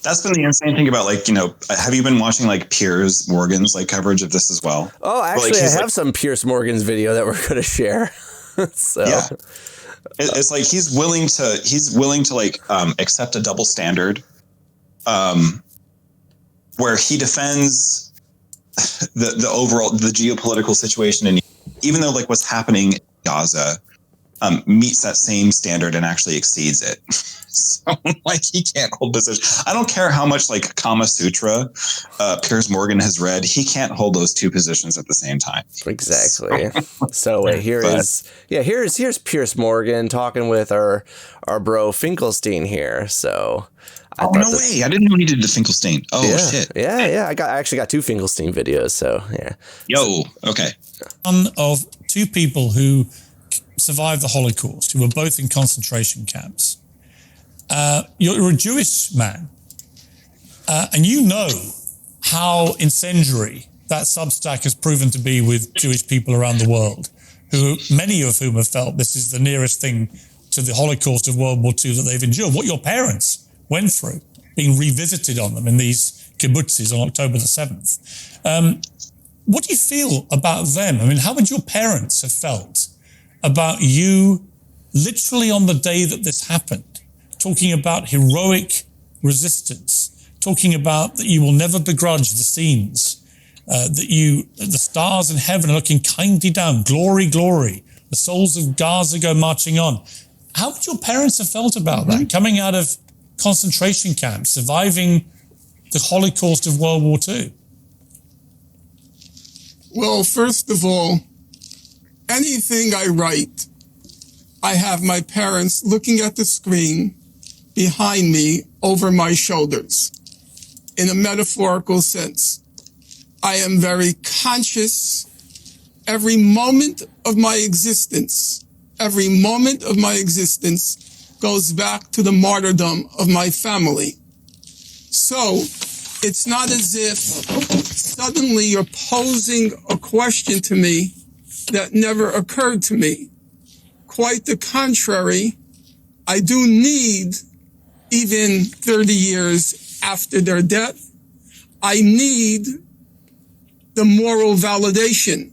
That's been the insane thing about, like, have you been watching like Piers Morgan's like coverage of this as well? Oh, actually, I have some Piers Morgan's video that we're going to share. So yeah, it's like he's willing to like accept a double standard, where he defends the overall geopolitical situation, and even though like what's happening in Gaza meets that same standard and actually exceeds it. So like he can't hold position. I don't care how much like Kama Sutra Piers Morgan has read. He can't hold those two positions at the same time. Exactly. So here's Piers Morgan talking with our bro Finkelstein here. So no way! I didn't know he did the Finkelstein. Oh yeah, shit! Yeah. I actually got two Finkelstein videos. So yeah. Yo. Okay. One of two people who survived the Holocaust, who were both in concentration camps. You're a Jewish man, and you know how incendiary that Substack has proven to be with Jewish people around the world, many of whom have felt this is the nearest thing to the Holocaust of World War II that they've endured. What your parents went through, being revisited on them in these kibbutzes on October the 7th. What do you feel about them? I mean, how would your parents have felt about you literally on the day that this happened, talking about heroic resistance, talking about that you will never begrudge the scenes, the stars in heaven are looking kindly down, glory, glory, the souls of Gaza go marching on. How would your parents have felt about that, coming out of concentration camps, surviving the Holocaust of World War II? Well, first of all, anything I write, I have my parents looking at the screen behind me over my shoulders. In a metaphorical sense, I am very conscious every moment of my existence goes back to the martyrdom of my family. So it's not as if suddenly you're posing a question to me that never occurred to me. Quite the contrary, I do need, even 30 years after their death, I need the moral validation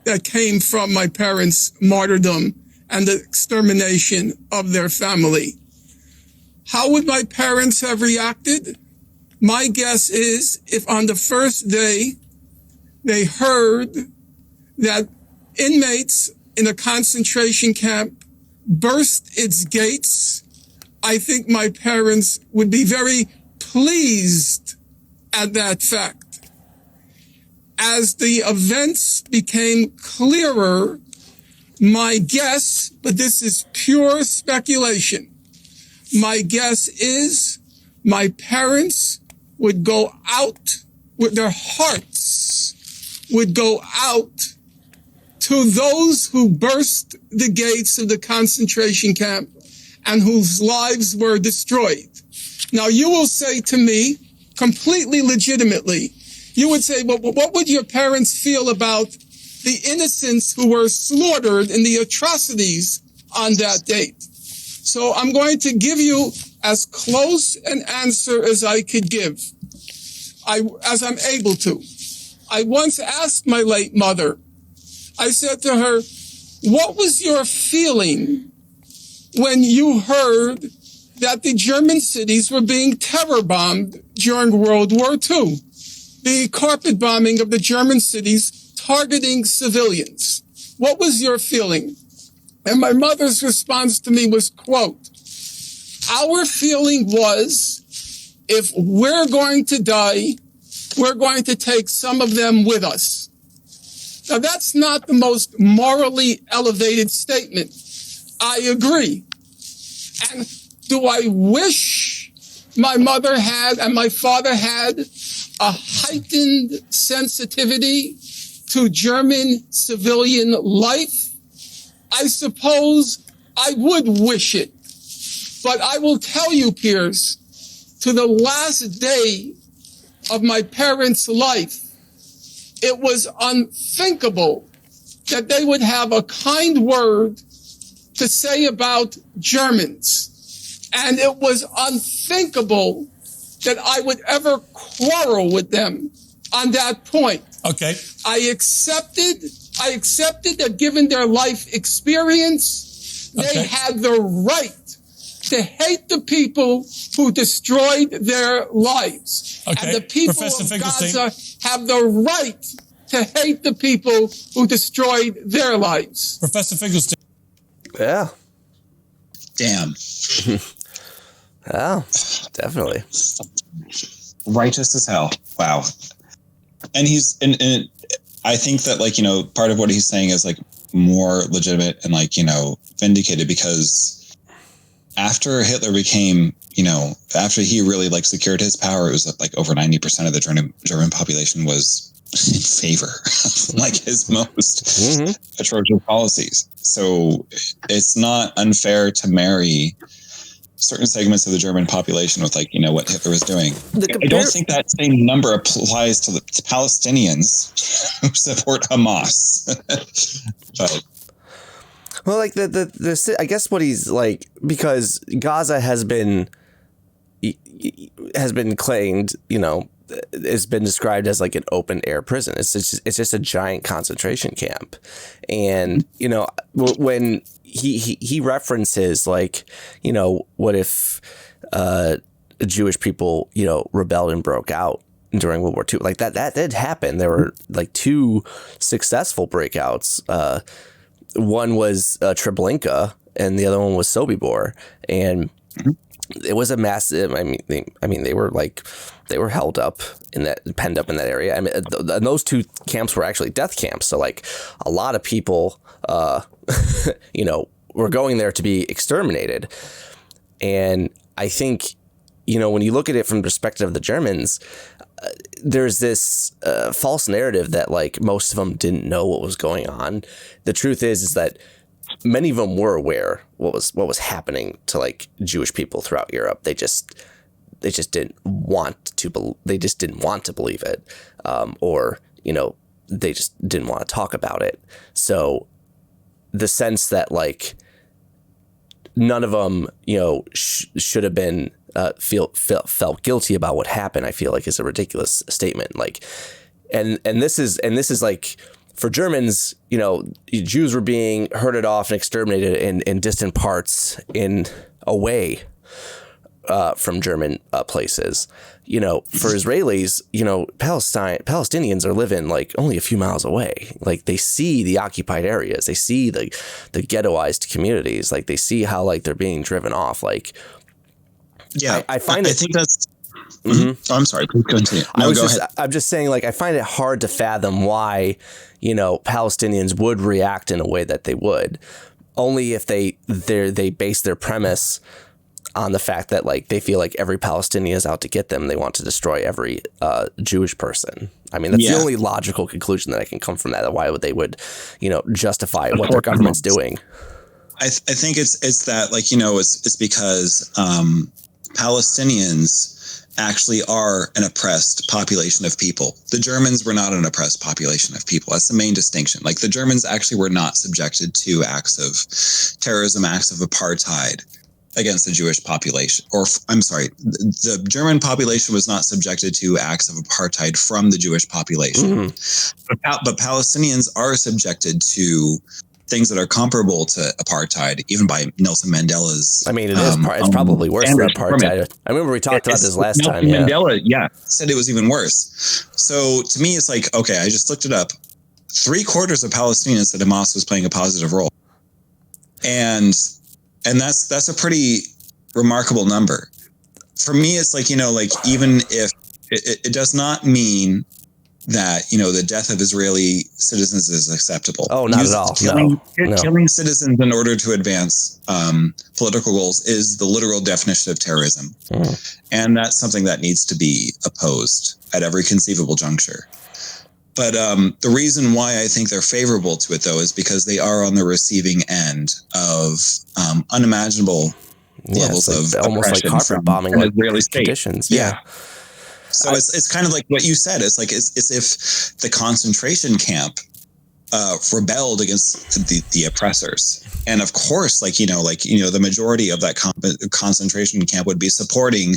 that came from my parents' martyrdom and the extermination of their family. How would my parents have reacted? My guess is if on the first day they heard that inmates in a concentration camp burst its gates, I think my parents would be very pleased at that fact. As the events became clearer, my guess, but this is pure speculation, my guess is my parents would go out with their hearts, would go out to those who burst the gates of the concentration camp and whose lives were destroyed. Now, you will say to me, completely legitimately, you would say, well, what would your parents feel about the innocents who were slaughtered in the atrocities on that date? So I'm going to give you as close an answer as I could give, as I'm able to. I once asked my late mother, I said to her, what was your feeling when you heard that the German cities were being terror bombed during World War II? The carpet bombing of the German cities targeting civilians. What was your feeling? And my mother's response to me was, quote, our feeling was, if we're going to die, we're going to take some of them with us. Now, that's not the most morally elevated statement. I agree. And do I wish my mother had and my father had a heightened sensitivity to German civilian life? I suppose I would wish it. But I will tell you, Piers, to the last day of my parents' life, it was unthinkable that they would have a kind word to say about Germans. And it was unthinkable that I would ever quarrel with them on that point. Okay. I accepted that given their life experience, they had the right to hate the people who destroyed their lives. Okay. And the people Professor of Finkelstein. Gaza have the right to hate the people who destroyed their lives. Professor Finkelstein. Yeah. Damn. Yeah, definitely. Righteous as hell. Wow. And and I think that, like, you know, part of what he's saying is like more legitimate and, like, you know, vindicated, because after Hitler became, you know, after he really like secured his power, it was like over 90% of the German population was in favor of like his most atrocious policies. So it's not unfair to marry certain segments of the German population with, like, you know, what Hitler was doing. I don't think that same number applies to Palestinians who support Hamas. But well, like the I guess what he's like, because Gaza has been claimed, you know, it's been described as like an open air prison. It's just a giant concentration camp. And, you know, when he references, like, you know, what if Jewish people, you know, rebelled and broke out during World War II? Like that did happen. There were like 2 successful breakouts. One was Treblinka and the other one was Sobibor. And it was a massive, I mean, they were held up penned up in that area. I mean, and those 2 camps were actually death camps. So like a lot of people, you know, were going there to be exterminated. And I think, you know, when you look at it from the perspective of the Germans, there's this false narrative that like most of them didn't know what was going on. The truth is that many of them were aware what was happening to like Jewish people throughout Europe. They just didn't want to believe it, or, you know, they just didn't want to talk about it. So the sense that like none of them, you know, should have been felt guilty about what happened, I feel like is a ridiculous statement. Like, and this is like, for Germans, you know, Jews were being herded off and exterminated in distant parts away from German places. You know, for Israelis, you know, Palestinians are living like only a few miles away. Like they see the occupied areas, they see the ghettoized communities, like they see how like they're being driven off. Like, yeah, I think that's. Oh, I'm sorry. Please continue. No, I'm just saying, like, I find it hard to fathom why, you know, Palestinians would react in a way that they would, only if they base their premise on the fact that like they feel like every Palestinian is out to get them. They want to destroy every Jewish person. I mean, that's the only logical conclusion that I can come from that. Why would they you know, justify what their government's doing? I think it's that, like, you know, it's because Palestinians actually are an oppressed population of people. The Germans were not an oppressed population of people. That's the main distinction. Like, the Germans actually were not subjected to acts of terrorism, acts of apartheid against the Jewish population. Or, I'm sorry, the German population was not subjected to acts of apartheid from the Jewish population. But Palestinians are subjected to things that are comparable to apartheid, even by Nelson Mandela's. I mean, it's probably worse than apartheid. I remember we talked about this last time. Nelson Mandela, said it was even worse. So to me, it's like, okay, I just looked it up. 3/4 of Palestinians said Hamas was playing a positive role, and that's a pretty remarkable number. For me, it's like, you know, like, even if it does not mean that, you know, the death of Israeli citizens is acceptable. Oh, not at all. Killing citizens in order to advance political goals is the literal definition of terrorism. And that's something that needs to be opposed at every conceivable juncture. But the reason why I think they're favorable to it, though, is because they are on the receiving end of unimaginable levels of almost like carpet bombing Israeli conditions. Yeah. So it's kind of like what you said. It's like it's if the concentration camp rebelled against the oppressors. And of course, the majority of that concentration camp would be supporting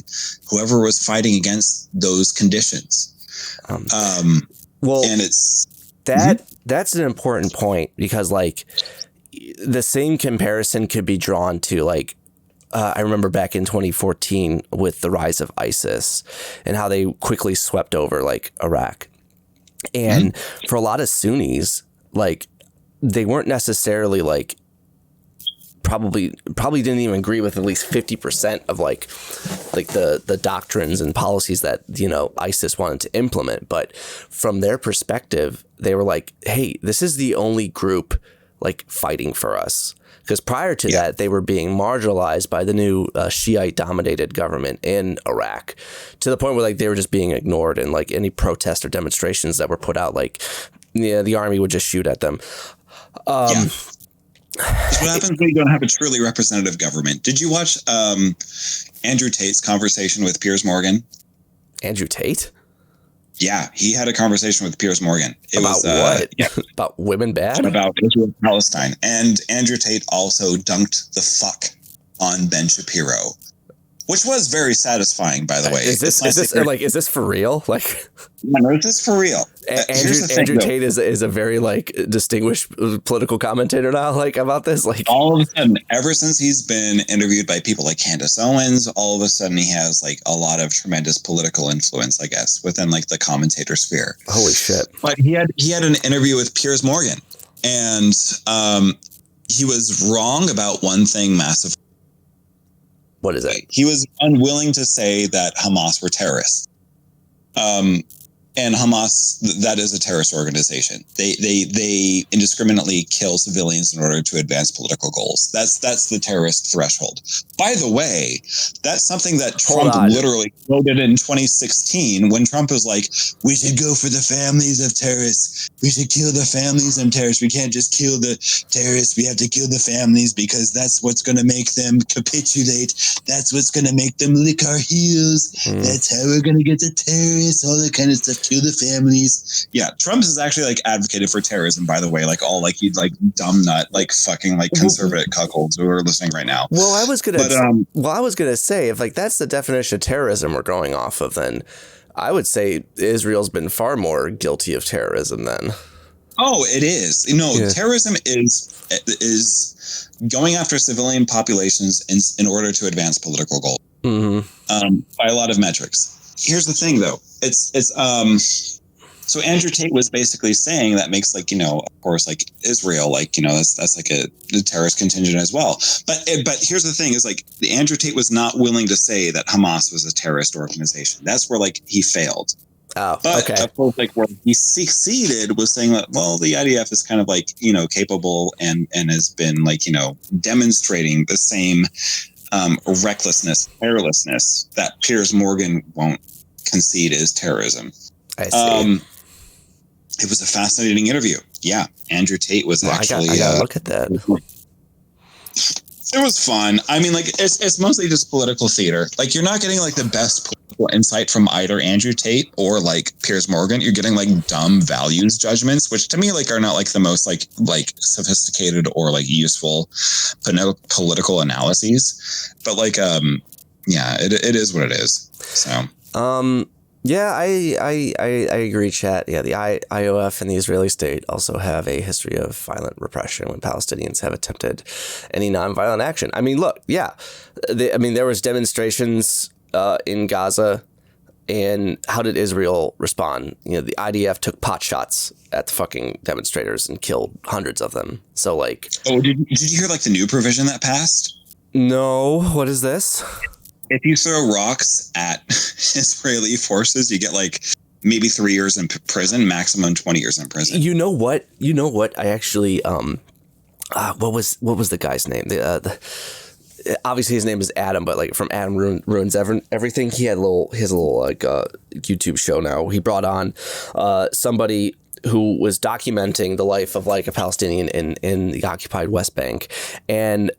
whoever was fighting against those conditions. Well, and it's that's an important point, because like the same comparison could be drawn to like, I remember back in 2014 with the rise of ISIS and how they quickly swept over like Iraq. And for a lot of Sunnis, like they weren't necessarily like probably didn't even agree with at least 50% of like the doctrines and policies that, you know, ISIS wanted to implement. But from their perspective, they were like, hey, this is the only group like fighting for us. Because prior to that, they were being marginalized by the new Shiite dominated government in Iraq, to the point where like they were just being ignored, and like any protests or demonstrations that were put out, like the army would just shoot at them. What happens when you don't have a truly representative government? Did you watch Andrew Tate's conversation with Piers Morgan? Andrew Tate? Yeah, he had a conversation with Piers Morgan. About what? About women bad? About Israel and Palestine. And Andrew Tate also dunked the fuck on Ben Shapiro, which was very satisfying, by the way. Is this for real? Like, no, this is for real. Andrew Tate is a very like distinguished political commentator now, like about this. Like all of a sudden, ever since he's been interviewed by people like Candace Owens, all of a sudden he has like a lot of tremendous political influence, I guess, within like the commentator sphere. Holy shit! But he had an interview with Piers Morgan, and he was wrong about one thing massively. What is it? He was unwilling to say that Hamas were terrorists. And Hamas, that is a terrorist organization. They indiscriminately kill civilians in order to advance political goals. That's the terrorist threshold. By the way, that's something that Trump literally quoted in 2016 when Trump was like, "We should go for the families of terrorists. We should kill the families of terrorists. We can't just kill the terrorists. We have to kill the families because that's what's going to make them capitulate. That's what's going to make them lick our heels. That's how we're going to get the terrorists, all that kind of stuff. Kill the families." Yeah, Trump has actually like advocated for terrorism, by the way, like all like you like dumb nut, like fucking like conservative cuckolds who are listening right now. Well, I was gonna say, if like that's the definition of terrorism we're going off of, then I would say Israel's been far more guilty of terrorism then. Oh, it is. Terrorism is going after civilian populations in order to advance political goals. By a lot of metrics. Here's the thing, though. So Andrew Tate was basically saying that makes like, of course, like Israel, like, that's like a terrorist contingent as well. But here's the thing is like the Andrew Tate was not willing to say that Hamas was a terrorist organization. That's where like he failed. Oh, but okay. Of course, like where he succeeded was saying that, well, the IDF is kind of like, capable and has been like, demonstrating the same recklessness, carelessness that Piers Morgan won't concede is terrorism. I see. It was a fascinating interview. Yeah, Andrew Tate was actually. I gotta look at that. It was fun. I mean, like it's mostly just political theater. Like you're not getting like the best political insight from either Andrew Tate or like Piers Morgan. You're getting like dumb values judgments, which to me like are not like the most like sophisticated or like useful political analyses. But like it is what it is. So yeah, I agree, chat. Yeah, the IOF and the Israeli state also have a history of violent repression when Palestinians have attempted any nonviolent action. I mean, look, yeah, there was demonstrations in Gaza, and how did Israel respond? The IDF took pot shots at the fucking demonstrators and killed hundreds of them. So like, did you hear like the new provision that passed? No, what is this? If you throw rocks at Israeli forces, you get like maybe 3 years in prison, maximum 20 years in prison. You know what? I actually what was the guy's name? Obviously his name is Adam, but like from Adam Ruins Everything. He has a little like YouTube show now. He brought on somebody who was documenting the life of like a Palestinian in the occupied West Bank, and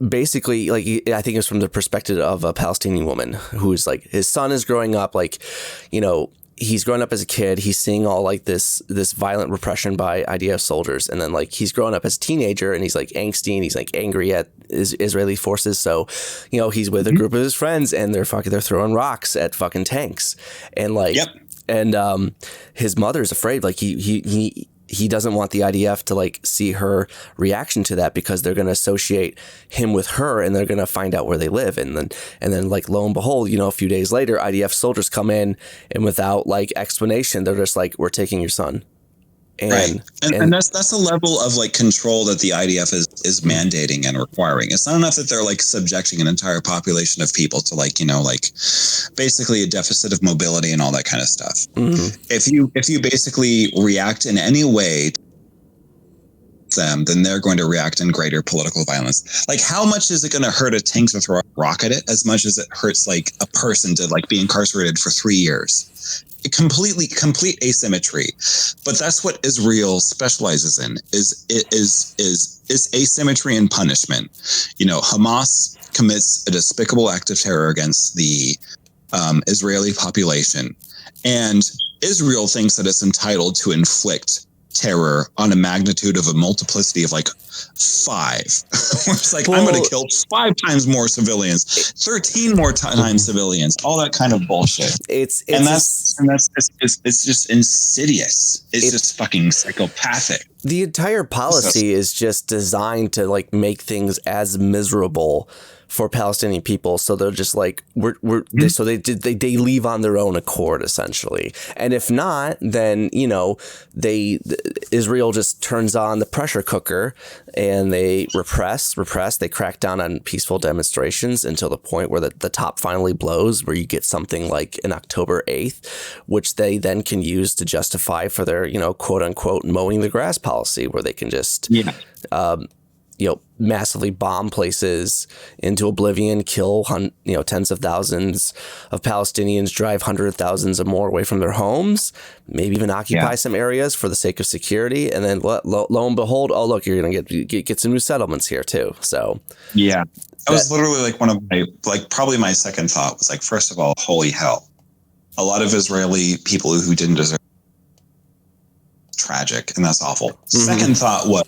basically, like, I think it was from the perspective of a Palestinian woman who's like, his son is growing up, like, he's growing up as a kid. He's seeing all like this violent repression by IDF soldiers, and then like he's growing up as a teenager, and he's like angsty and he's like angry at Israeli forces. So, you know, he's with a group of his friends, and they're throwing rocks at fucking tanks, and like, and his mother's afraid. Like he doesn't want the IDF to like see her reaction to that, because they're going to associate him with her, and they're going to find out where they live. And then like, lo and behold, you know, a few days later, IDF soldiers come in, and without like explanation, they're just like, we're taking your son. And that's a level of like control that the IDF is mandating and requiring. It's not enough that they're like subjecting an entire population of people to like, you know, like basically a deficit of mobility and all that kind of stuff. Mm-hmm. If you basically react in any way to them, then they're going to react in greater political violence. Like, how much is it going to hurt a tank to throw a rock at it as much as it hurts like a person to like be incarcerated for 3 years? Complete asymmetry. But that's what Israel specializes in, is asymmetry and punishment. You know, Hamas commits a despicable act of terror against the Israeli population, and Israel thinks that it's entitled to inflict terror on a magnitude of a multiplicity of like 5. It's like, I'm going to kill 5 times more civilians, 13 more times civilians, all that kind of bullshit. It's just insidious. It's just fucking psychopathic. The entire policy is just designed to like make things as miserable for Palestinian people, so they're just like so they leave on their own accord, essentially. And if not, then you know Israel just turns on the pressure cooker, and they repress. They crack down on peaceful demonstrations until the point where the top finally blows, where you get something like an October 8th, which they then can use to justify for their, you know, quote unquote mowing the grass policy, where they can just you know, massively bomb places into oblivion, kill, you know, tens of thousands of Palestinians, drive hundreds of thousands or more away from their homes, maybe even occupy some areas for the sake of security. And then lo and behold, oh, look, you're going to get some new settlements here too. So, yeah, that was literally like one of my, like probably my second thought was like, first of all, holy hell. A lot of Israeli people who didn't deserve tragic, and that's awful. Mm-hmm. Second thought was,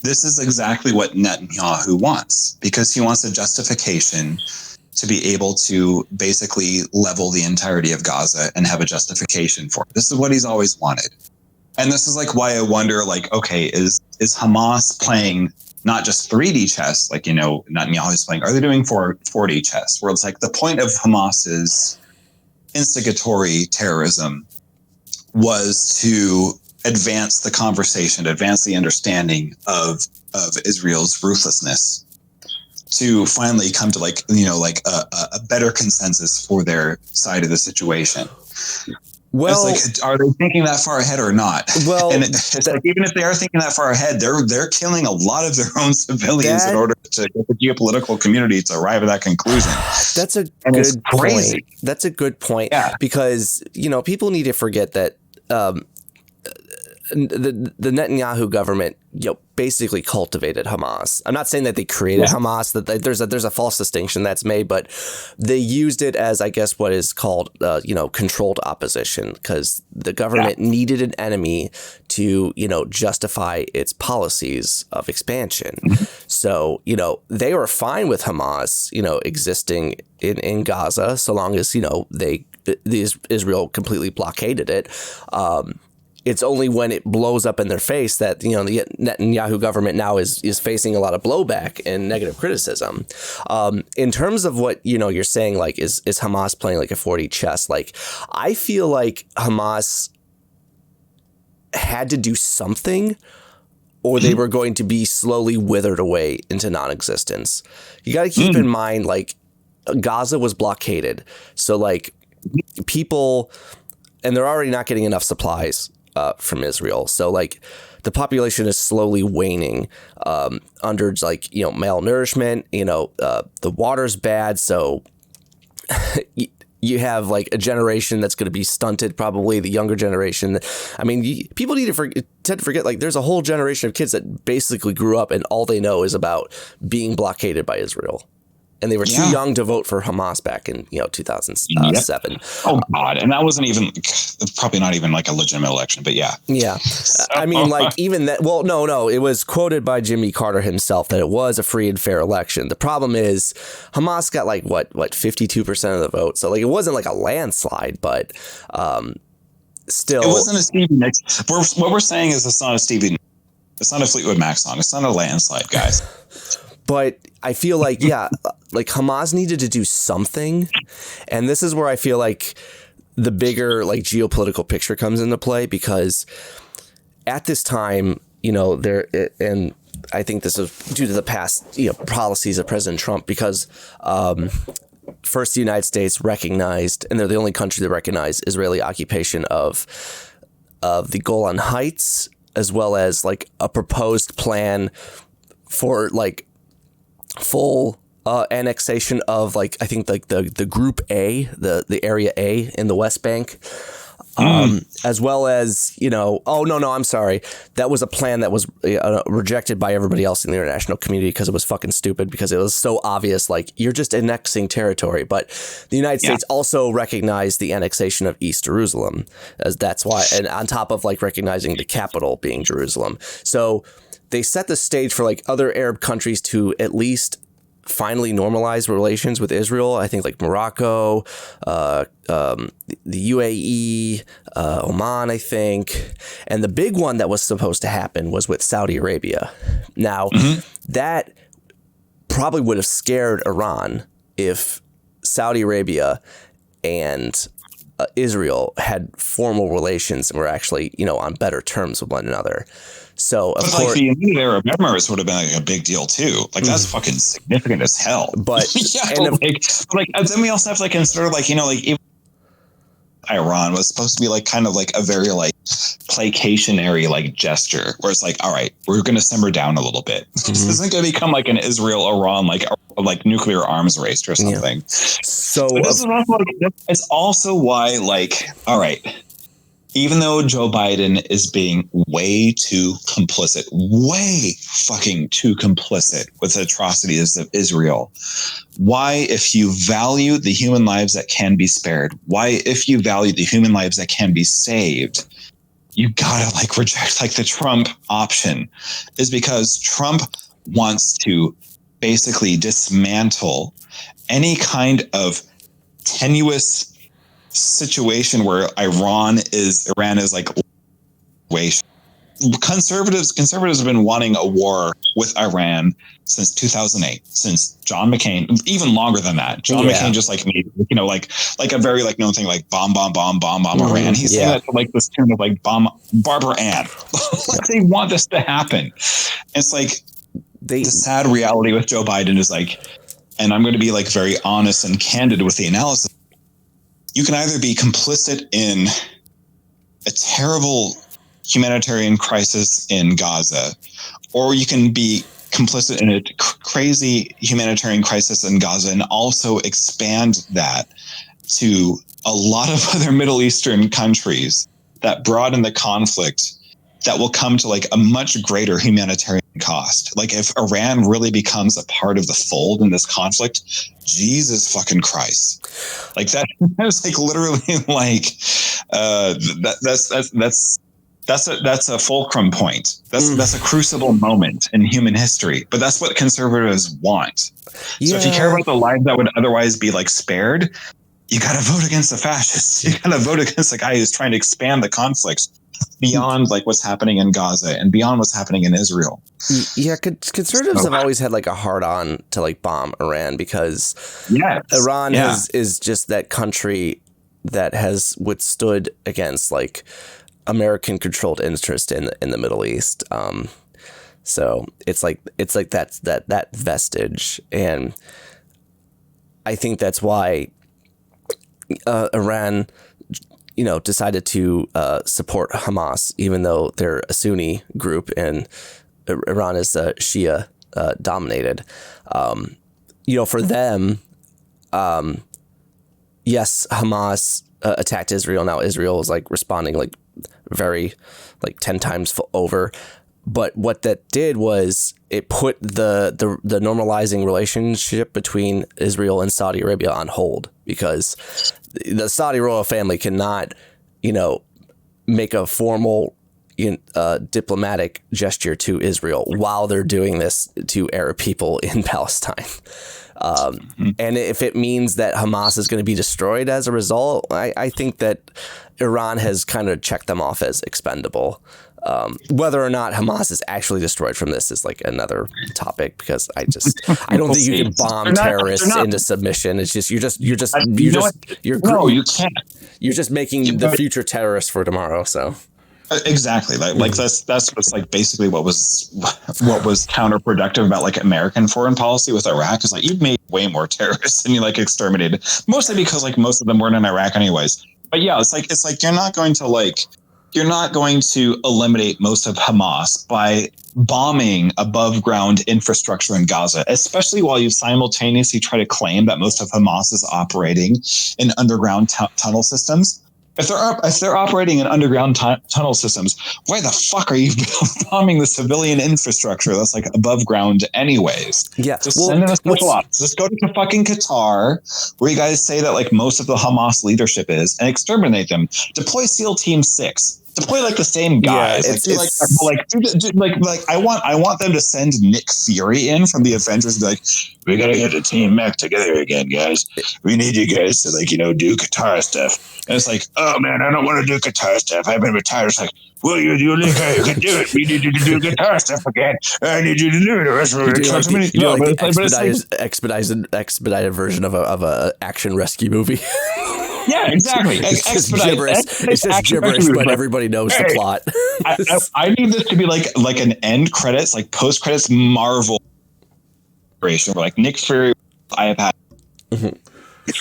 this is exactly what Netanyahu wants, because he wants a justification to be able to basically level the entirety of Gaza and have a justification for it. This is what he's always wanted. And this is like why I wonder, like, okay, is Hamas playing not just 3D chess, like, you know, Netanyahu's playing, are they doing 4D chess, where it's like the point of Hamas's instigatory terrorism was to advance the conversation, advance the understanding of Israel's ruthlessness, to finally come to like, you know, like a better consensus for their side of the situation. Well, it's like, are they thinking that far ahead or not? Well, and it's like, even if they are thinking that far ahead, they're killing a lot of their own civilians in order to get the geopolitical community to arrive at that conclusion. That's a good point. That's a good point. Yeah. Because, you know, people need to forget that the Netanyahu government, you know, basically cultivated Hamas. I'm not saying that they created Hamas, that there's a false distinction that's made, but they used it as, I guess, what is called, you know, controlled opposition, because the government needed an enemy to, you know, justify its policies of expansion. So, you know, they were fine with Hamas, you know, existing in Gaza, so long as, you know, Israel completely blockaded it. It's only when it blows up in their face that, you know, the Netanyahu government now is facing a lot of blowback and negative criticism. In terms of what, you know, you're saying, like, is Hamas playing like a 4D chess? Like, I feel like Hamas had to do something, or they were going to be slowly withered away into non-existence. You got to keep in mind, like, Gaza was blockaded. So, like, people, and they're already not getting enough supplies from Israel. So like the population is slowly waning under, like, you know, malnourishment, you know, the water's bad. So you have like a generation that's going to be stunted, probably the younger generation. I mean, people need to tend to forget, like, there's a whole generation of kids that basically grew up and all they know is about being blockaded by Israel. and they were too young to vote for Hamas back in 2007. Yep. Oh God, and that wasn't even probably not even like a legitimate election, but yeah. I mean, like even that. Well, no, it was quoted by Jimmy Carter himself that it was a free and fair election. The problem is Hamas got like what 52% of the vote, so like it wasn't like a landslide, but still, it wasn't a Stevie Nicks. What we're saying is it's not a Stevie. It's not a Fleetwood Mac song. It's not a landslide, guys. But I feel like, like Hamas needed to do something. And this is where I feel like the bigger like geopolitical picture comes into play, because at this time, and I think this is due to the past, policies of President Trump, because first the United States recognized, and they're the only country that recognized Israeli occupation of the Golan Heights, as well as like a proposed plan for like full annexation of like I think like the Group A, the Area A in the West Bank, as well as I'm sorry, that was a plan that was rejected by everybody else in the international community because it was fucking stupid, because it was so obvious, like you're just annexing territory. But the United States also recognized the annexation of East Jerusalem, as that's why, and on top of like recognizing the capital being Jerusalem. So they set the stage for like other Arab countries to at least finally normalize relations with Israel. I think like Morocco, the UAE, Oman, I think. And the big one that was supposed to happen was with Saudi Arabia. Now, that probably would have scared Iran if Saudi Arabia and Israel had formal relations and were actually, on better terms with one another. So, of course, like the United Arab Emirates would have been like a big deal too. Like that's fucking significant as hell. But then we also have to like consider like even Iran was supposed to be like kind of like a very like placationary like gesture, where it's like, all right, we're going to simmer down a little bit. This isn't going to become like an Israel-Iran like nuclear arms race or something. So this is also, it's also why like, all right, even though Joe Biden is being way fucking too complicit with the atrocities of Israel, why, if you value the human lives that can be spared, why, if you value the human lives that can be saved, you gotta like reject like the Trump option, is because Trump wants to basically dismantle any kind of tenuous situation where Iran is like way. Conservatives have been wanting a war with Iran since 2008, since John McCain, even longer than that. John McCain just like made, like a very like known thing, like bomb Iran. He's saying that to like this tune of like bomb Barbara Ann. Like they want this to happen. It's like the sad reality with Joe Biden is like, and I'm going to be like very honest and candid with the analysis. You can either be complicit in a terrible humanitarian crisis in Gaza, or you can be complicit in a crazy humanitarian crisis in Gaza and also expand that to a lot of other Middle Eastern countries that broaden the conflict that will come to like a much greater humanitarian cost. Like if Iran really becomes a part of the fold in this conflict, Jesus fucking Christ. Like that's like literally like that's a fulcrum point. That's a crucible moment in human history. But that's what conservatives want. So if you care about the lives that would otherwise be like spared, you got to vote against the fascists. You got to vote against the guy who's trying to expand the conflict beyond like what's happening in Gaza and beyond what's happening in Israel. Yeah, conservatives have always had like a hard on to like bomb Iran, because Iran is just that country that has withstood against like American controlled interest in the Middle East. So it's like that vestige, and I think that's why Iran decided to support Hamas, even though they're a Sunni group and Iran is Shia dominated. For them, yes, Hamas attacked Israel. Now Israel is like responding like very like 10 times over. But what that did was it put the normalizing relationship between Israel and Saudi Arabia on hold, because the Saudi royal family cannot, make a formal diplomatic gesture to Israel while they're doing this to Arab people in Palestine. And if it means that Hamas is going to be destroyed as a result, I think that Iran has kind of checked them off as expendable. Whether or not Hamas is actually destroyed from this is like another topic, because I don't think you can bomb terrorists into submission. It's just you can't. You're just making the future terrorists for tomorrow. So. Exactly. Like that's what's like basically what was counterproductive about like American foreign policy with Iraq is like you've made way more terrorists than you like exterminated, mostly because like most of them weren't in Iraq anyways. But yeah, it's like you're not going to eliminate most of Hamas by bombing above ground infrastructure in Gaza, especially while you simultaneously try to claim that most of Hamas is operating in underground tunnel systems. If they're operating in underground tunnel systems, why the fuck are you bombing the civilian infrastructure that's like above ground anyways? Yeah. Just send in a special ops. Just go to fucking Qatar, where you guys say that like most of the Hamas leadership is, and exterminate them. Deploy SEAL Team 6. Deploy like the same guys. I want them to send Nick Fury in from the Avengers and be like, we gotta get the team back together again, guys. We need you guys to do Qatar stuff. And it's like, oh man, I don't want to do Qatar stuff. I've been retired. It's like, well, you're the only guy who can do it. We need you to do Qatar stuff again. I need you to do it. The rest of the expedited version of a action rescue movie. Yeah, exactly. It's just gibberish, but everybody knows the plot. I need this to be like an end credits, like post credits Marvel creation, where like Nick Fury, iPad. Mm-hmm.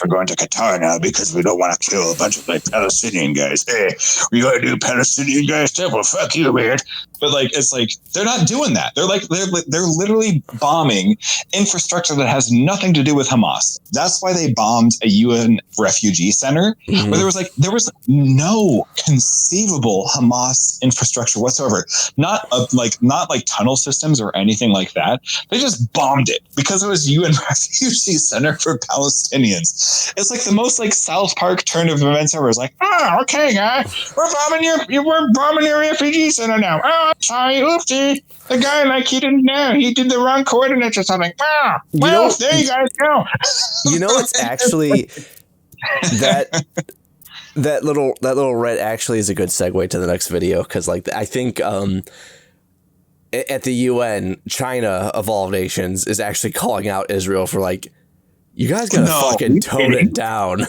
We're going to Qatar now because we don't want to kill a bunch of like Palestinian guys. Hey, we got to do Palestinian guy stuff. Well, fuck you, man. But like, it's like they're not doing that. They're literally bombing infrastructure that has nothing to do with Hamas. That's why they bombed a UN refugee center where there was no conceivable Hamas infrastructure whatsoever. Not like tunnel systems or anything like that. They just bombed it because it was UN refugee center for Palestinians. It's like the most like South Park turn of events ever. It's like, okay, guys, we're bombing your refugee center now. Oh, sorry, oopsie. The guy he didn't know, he did the wrong coordinates or something. There you guys go. It's actually that little red actually is a good segue to the next video, because like I think at the UN, China of all nations is actually calling out Israel for like, you guys gotta fucking tone it down.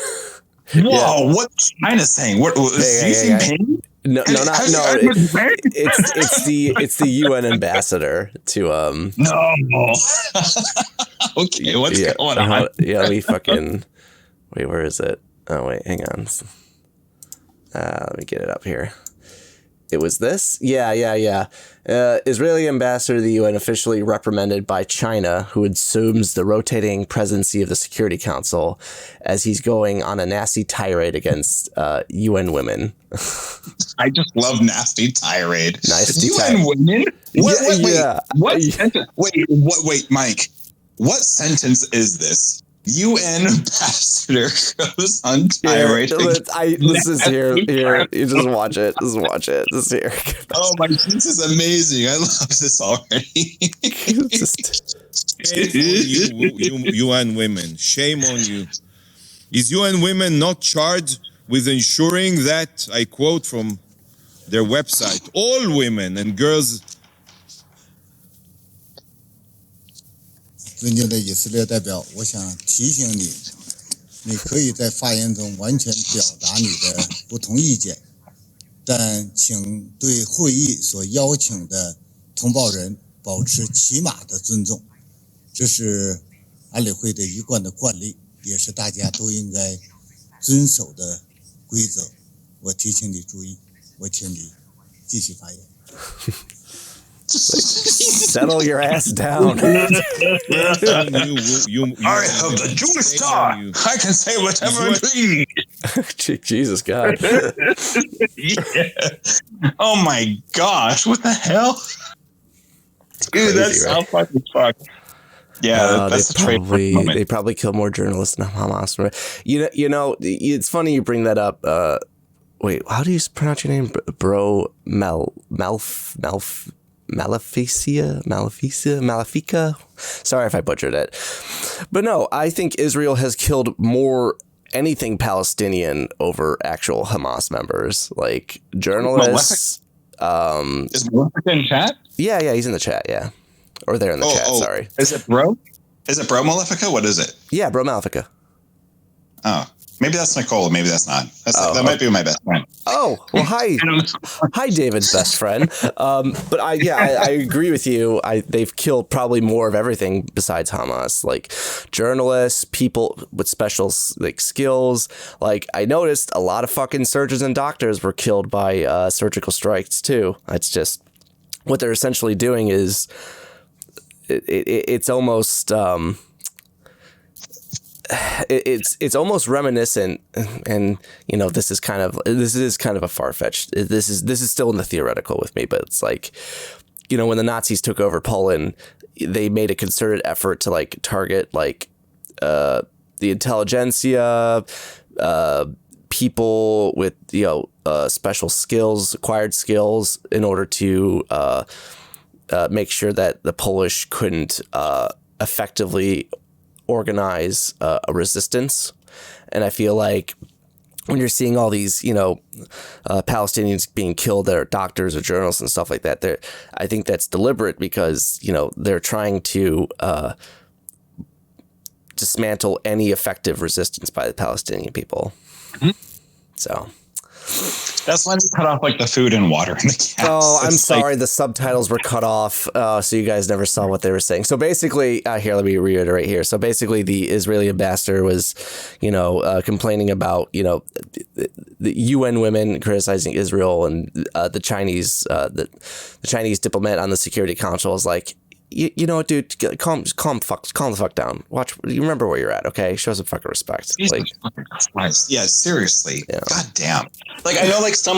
Whoa, what's China saying? What is Ping? No. It's the UN ambassador to No. Okay, what's going on? Let me fucking wait. Where is it? Oh wait, hang on. Let me get it up here. It was this? Yeah. Israeli ambassador to the UN officially reprimanded by China, who assumes the rotating presidency of the Security Council, as he's going on a nasty tirade against UN women. I just love nasty tirade. UN women? Wait, Mike. What sentence is this? UN ambassador goes on tirade. This is here. You just watch it. This is here. Oh my, this is amazing. I love this already. Shame on you, UN women. Shame on you. Is UN women not charged with ensuring that, I quote from their website, all women and girls. 尊敬的以色列代表，我想提醒你，你可以在发言中完全表达你的不同意见，但请对会议所邀请的同胞人保持起码的尊重，这是安理会的一贯的惯例，也是大家都应该遵守的规则。我提醒你注意，我请你继续发言。Settle your ass down. I have the Jewish star. I can say whatever I please. Jesus God. Yeah. Oh my gosh, what the hell? Dude, that's right? so fucking fucked. Yeah, that's a trademark moment. They probably kill more journalists than Hamas. You know, it's funny you bring that up. Wait, how do you pronounce your name, bro? Malefica? Sorry if I butchered it. But no, I think Israel has killed more anything Palestinian over actual Hamas members, like journalists. Is Malefica in chat? Yeah, he's in the chat. Yeah, or they're in the chat. Sorry. Is it bro? Is it bro Malefica? What is it? Yeah, bro Malefica. Oh, maybe that's Nicole. Maybe that's not. That might be my best friend. Oh, well, hi. Hi, David's best friend. But I agree with you. They've killed probably more of everything besides Hamas, like journalists, people with special like skills. Like I noticed a lot of fucking surgeons and doctors were killed by surgical strikes too. It's just what they're essentially doing is it's almost it's almost reminiscent, and you know this is kind of a far-fetched. This is still in the theoretical with me, but it's like, you know, when the Nazis took over Poland, they made a concerted effort to like target like the intelligentsia, people with, you know, special skills, acquired skills, in order to make sure that the Polish couldn't effectively organize a resistance. And I feel like when you're seeing all these, you know, Palestinians being killed that are doctors or journalists and stuff like that, I think that's deliberate because, you know, they're trying to dismantle any effective resistance by the Palestinian people. Mm-hmm. So that's why they cut off like the food and water in the cast. Oh, I'm sorry. The subtitles were cut off, so you guys never saw what they were saying. So basically, here, let me reiterate here. So basically, the Israeli ambassador was, you know, complaining about, you know, the UN women criticizing Israel, and the Chinese diplomat on the Security Council was like, you know what, dude, calm the fuck down. Watch, you remember where you're at, okay? Show some fucking respect. Like, yeah, seriously. Yeah. God damn. Like, I know, like some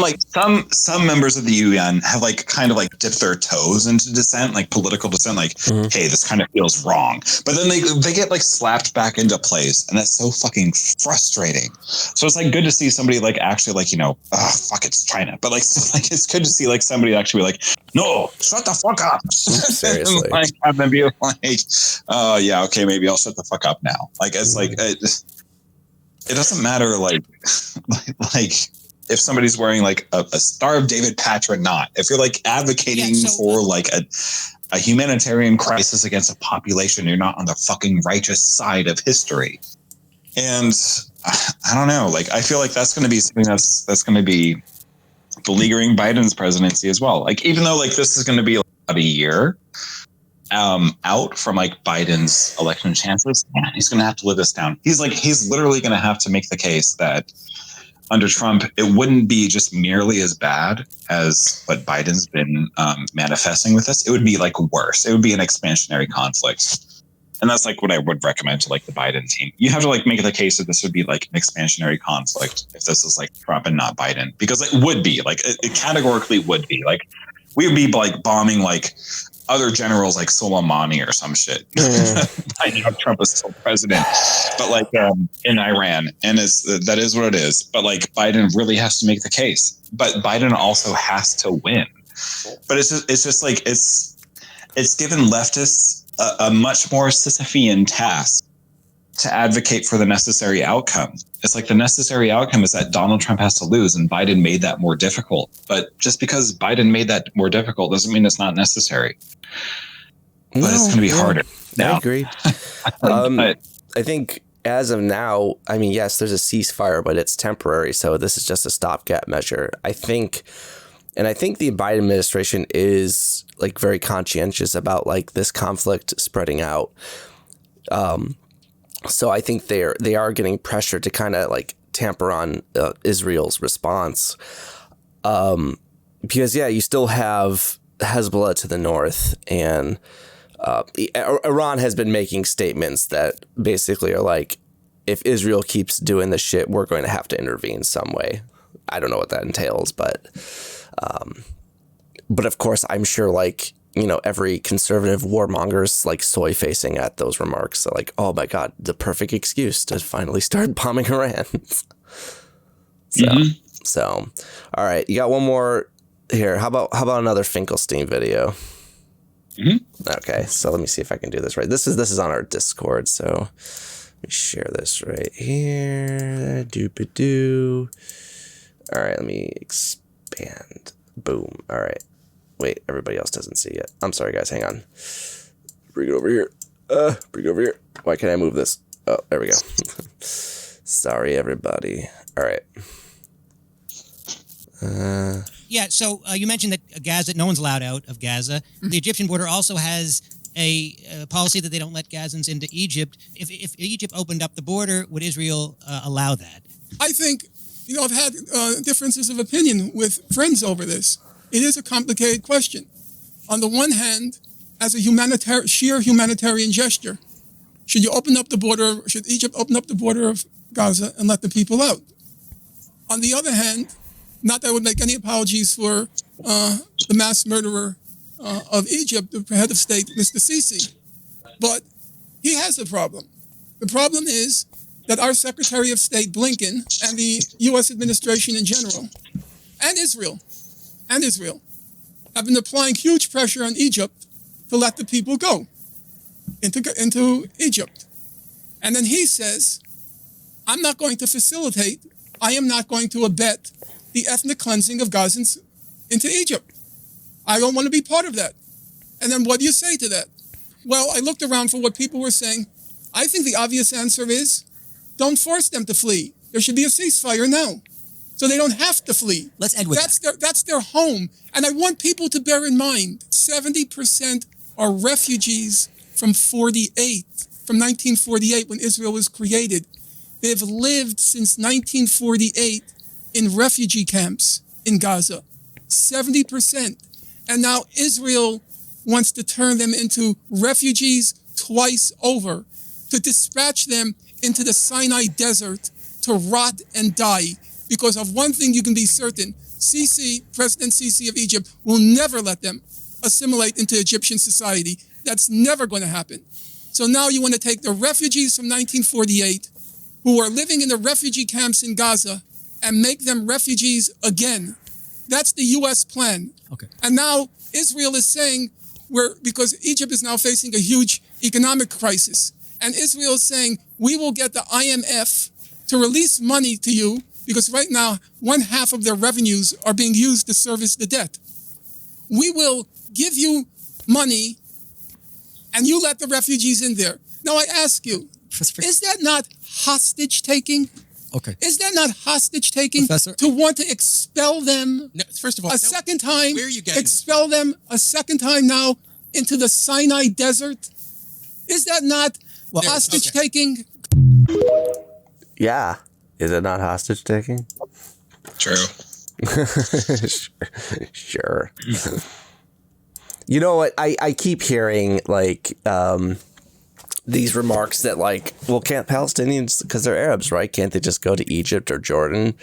members of the UN have like kind of like dipped their toes into dissent, like political dissent, like, hey, this kind of feels wrong. But then they get like slapped back into place, and that's so fucking frustrating. So it's like good to see somebody like actually like, you know, fuck, it's China. But like, like it's good to see like somebody actually be like, no, shut the fuck up. Seriously. Like, have them be like, oh yeah, okay, maybe I'll shut the fuck up now. Like it's like it doesn't matter like if somebody's wearing like a Star of David patch or not. If you're like advocating for like a humanitarian crisis against a population, you're not on the fucking righteous side of history. And I don't know, like I feel like that's going to be something that's going to be beleaguering Biden's presidency as well. Like even though like this is going to be about a year out from like Biden's election chances, he's going to have to live this down. He's literally going to have to make the case that under Trump, it wouldn't be just merely as bad as what Biden's been manifesting with us. It would be like worse. It would be an expansionary conflict. And that's like what I would recommend to like the Biden team. You have to like make the case that this would be like an expansionary conflict if this is like Trump and not Biden, because it would be like it categorically would be like we would be like bombing like other generals like Soleimani or some shit. I know Trump is still president, but like in Iran, and that is what it is. But like Biden really has to make the case, but Biden also has to win. But it's just like it's given leftists a much more Sisyphean task to advocate for the necessary outcome. It's like the necessary outcome is that Donald Trump has to lose, and Biden made that more difficult. But just because Biden made that more difficult doesn't mean it's not necessary. But it's going to be harder. Now. I agree. I think as of now, I mean, yes, there's a ceasefire, but it's temporary. So this is just a stopgap measure. I think the Biden administration is like very conscientious about like this conflict spreading out. So I think they are getting pressure to kind of like tamper on Israel's response. Because yeah, you still have Hezbollah to the north, and Iran has been making statements that basically are like, if Israel keeps doing this shit, we're going to have to intervene some way. I don't know what that entails, but of course, I'm sure like, every conservative warmonger's like soy facing at those remarks. So like, oh my God, the perfect excuse to finally start bombing Iran. So, all right, you got one more here. How about another Finkelstein video? Okay, so let me see if I can do this right. This is on our Discord, so let me share this right here. Doop-a-doo. All right, let me expand. Boom. All right. Wait, everybody else doesn't see it. I'm sorry, guys. Hang on. Bring it over here. Bring it over here. Why can't I move this? Oh, there we go. Sorry, everybody. All right. Yeah, so you mentioned that Gaza, no one's allowed out of Gaza. The Egyptian border also has a policy that they don't let Gazans into Egypt. If Egypt opened up the border, would Israel allow that? I think, I've had differences of opinion with friends over this. It is a complicated question. On the one hand, as a sheer humanitarian gesture, should Egypt open up the border of Gaza and let the people out? On the other hand, not that I would make any apologies for the mass murderer of Egypt, the head of state, Mr. Sisi, but he has a problem. The problem is that our Secretary of State, Blinken, and the U.S. administration in general, and Israel, have been applying huge pressure on Egypt to let the people go into Egypt. And then he says, I'm not going to facilitate, I am not going to abet the ethnic cleansing of Gazans into Egypt. I don't want to be part of that. And then what do you say to that? Well, I looked around for what people were saying. I think the obvious answer is, don't force them to flee. There should be a ceasefire now, so they don't have to flee. Let's end with that. That's their home. And I want people to bear in mind, 70% are refugees from 1948, when Israel was created. They've lived since 1948 in refugee camps in Gaza, 70%. And now Israel wants to turn them into refugees twice over, to dispatch them into the Sinai desert to rot and die. Because of one thing you can be certain, President Sisi of Egypt, will never let them assimilate into Egyptian society. That's never going to happen. So now you want to take the refugees from 1948 who are living in the refugee camps in Gaza and make them refugees again. That's the U.S. plan. Okay. And now Israel is saying, because Egypt is now facing a huge economic crisis, and Israel is saying, we will get the IMF to release money to you, because right now, 1/2 of their revenues are being used to service the debt. We will give you money, and you let the refugees in there. Now I ask you, is that not hostage taking? Okay. Is that not hostage taking, Professor? to want to expel them First of all, second time, where are you getting expel them a second time now into the Sinai desert? Is that not hostage taking? Yeah. Is it not hostage taking? True. Sure. You know what? I keep hearing like these remarks that like, well, can't Palestinians, because they're Arabs, right? Can't they just go to Egypt or Jordan?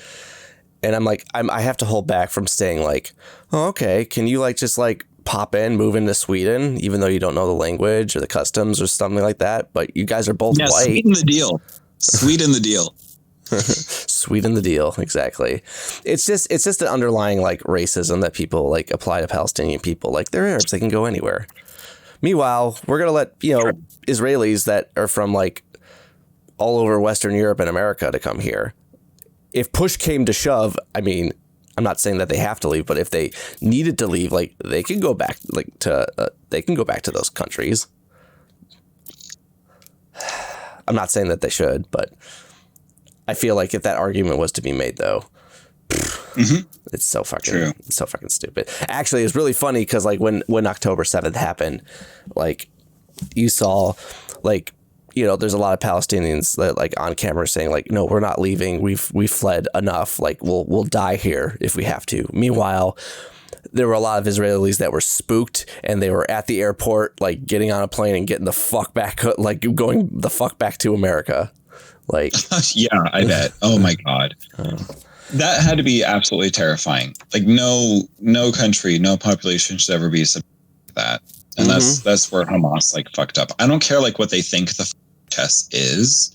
And I'm like, I have to hold back from saying like, oh, okay, can you like just like pop in, move into Sweden, even though you don't know the language or the customs or something like that? But you guys are both white. Sweeten the deal. Sweeten the deal. Sweeten the deal, exactly. It's just an underlying like racism that people like apply to Palestinian people. Like, they're Arabs, they can go anywhere. Meanwhile, we're gonna let Israelis that are from like all over Western Europe and America to come here. If push came to shove, I mean, I'm not saying that they have to leave, but if they needed to leave, like they can go back, to those countries. I'm not saying that they should, but I feel like if that argument was to be made, though, it's so fucking stupid. Actually, it's really funny because like when October 7th happened, like you saw, like, there's a lot of Palestinians that like on camera saying like, no, we're not leaving. We've fled enough. Like we'll die here if we have to. Meanwhile, there were a lot of Israelis that were spooked and they were at the airport, like getting on a plane and getting the fuck back, like going the fuck back to America. Like, yeah, I bet. Oh my God. That had to be absolutely terrifying. Like no country, no population should ever be subject that. And that's where Hamas like fucked up. I don't care like what they think the test is.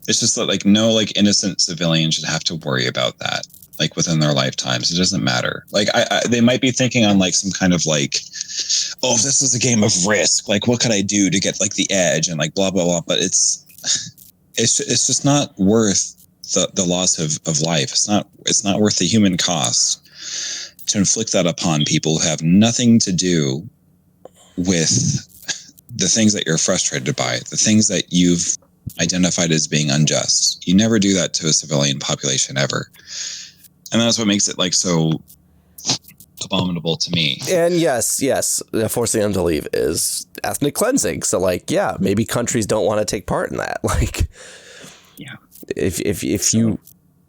It's just that like no like innocent civilian should have to worry about that like within their lifetimes. It doesn't matter. Like they might be thinking on like some kind of like, oh, if this is a game of risk, like what could I do to get like the edge and like blah blah blah. But it's just not worth the loss of life. It's not worth the human cost to inflict that upon people who have nothing to do with the things that you're frustrated by, the things that you've identified as being unjust. You never do that to a civilian population ever. And that's what makes it like so abominable to me. And yes, forcing them to leave is ethnic cleansing. So like, yeah, maybe countries don't want to take part in that. Like, yeah, if you,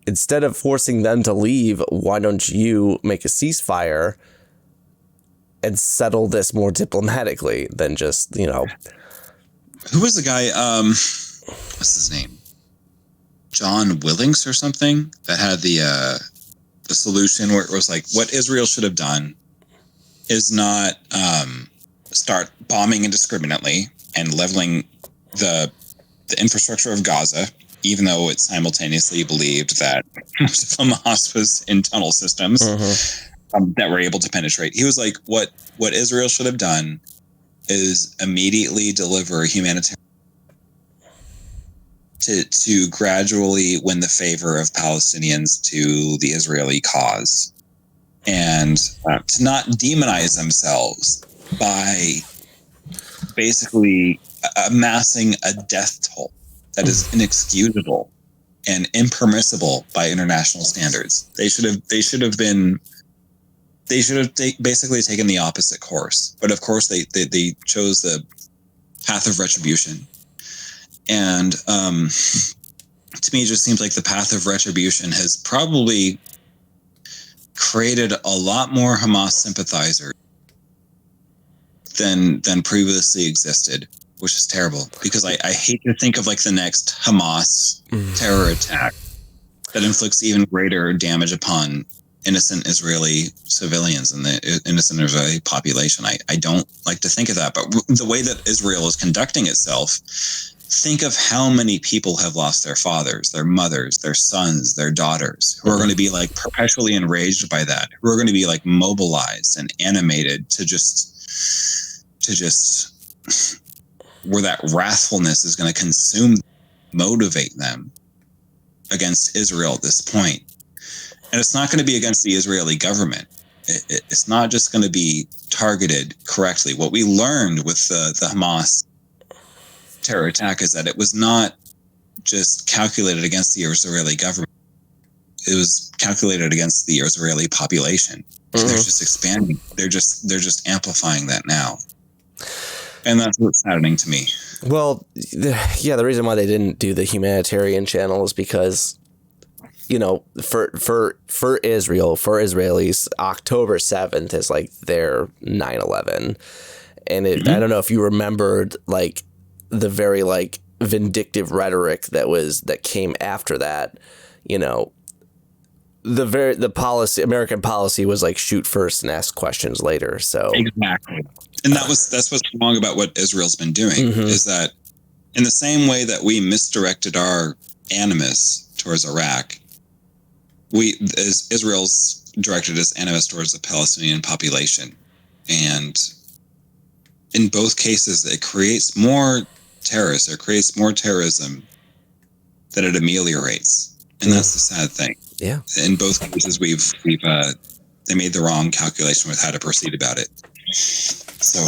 instead of forcing them to leave, why don't you make a ceasefire and settle this more diplomatically than just, you know. Who was the guy, what's his name? John Willings or something, that had the solution where it was like, what Israel should have done is not start bombing indiscriminately and leveling the infrastructure of Gaza, even though it simultaneously believed that most of Hamas was in tunnel systems that were able to penetrate. He was like, what Israel should have done is immediately deliver humanitarian to gradually win the favor of Palestinians to the Israeli cause, and to not demonize themselves by basically amassing a death toll that is inexcusable and impermissible by international standards. They should have basically taken the opposite course. But of course, they chose the path of retribution. And to me, it just seems like the path of retribution has probably created a lot more Hamas sympathizers than previously existed, which is terrible, because I hate to think of like the next Hamas terror attack that inflicts even greater damage upon innocent Israeli civilians and the innocent Israeli population. I don't like to think of that, but the way that Israel is conducting itself, think of how many people have lost their fathers, their mothers, their sons, their daughters, who are going to be like perpetually enraged by that, who are going to be like mobilized and animated to just where that wrathfulness is going to consume, motivate them against Israel at this point. And it's not going to be against the Israeli government. It's not just going to be targeted correctly. What we learned with the Hamas terror attack is that it was not just calculated against the Israeli government. It was calculated against the Israeli population. They're just expanding. They're just amplifying that now. And that's what's saddening to me. Well, the reason why they didn't do the humanitarian channel is because, you know, for Israel, for Israelis, October 7th is like their 9/11. And I don't know if you remembered like the very like vindictive rhetoric that came after that. You know, the policy, American policy was like shoot first and ask questions later. So exactly. And that's what's wrong about what Israel's been doing, is that in the same way that we misdirected our animus towards Iraq, Israel's directed its animus towards the Palestinian population. And in both cases, it creates more terrorists, it creates more terrorism than it ameliorates. And that's the sad thing. Yeah. In both cases, they made the wrong calculation with how to proceed about it. So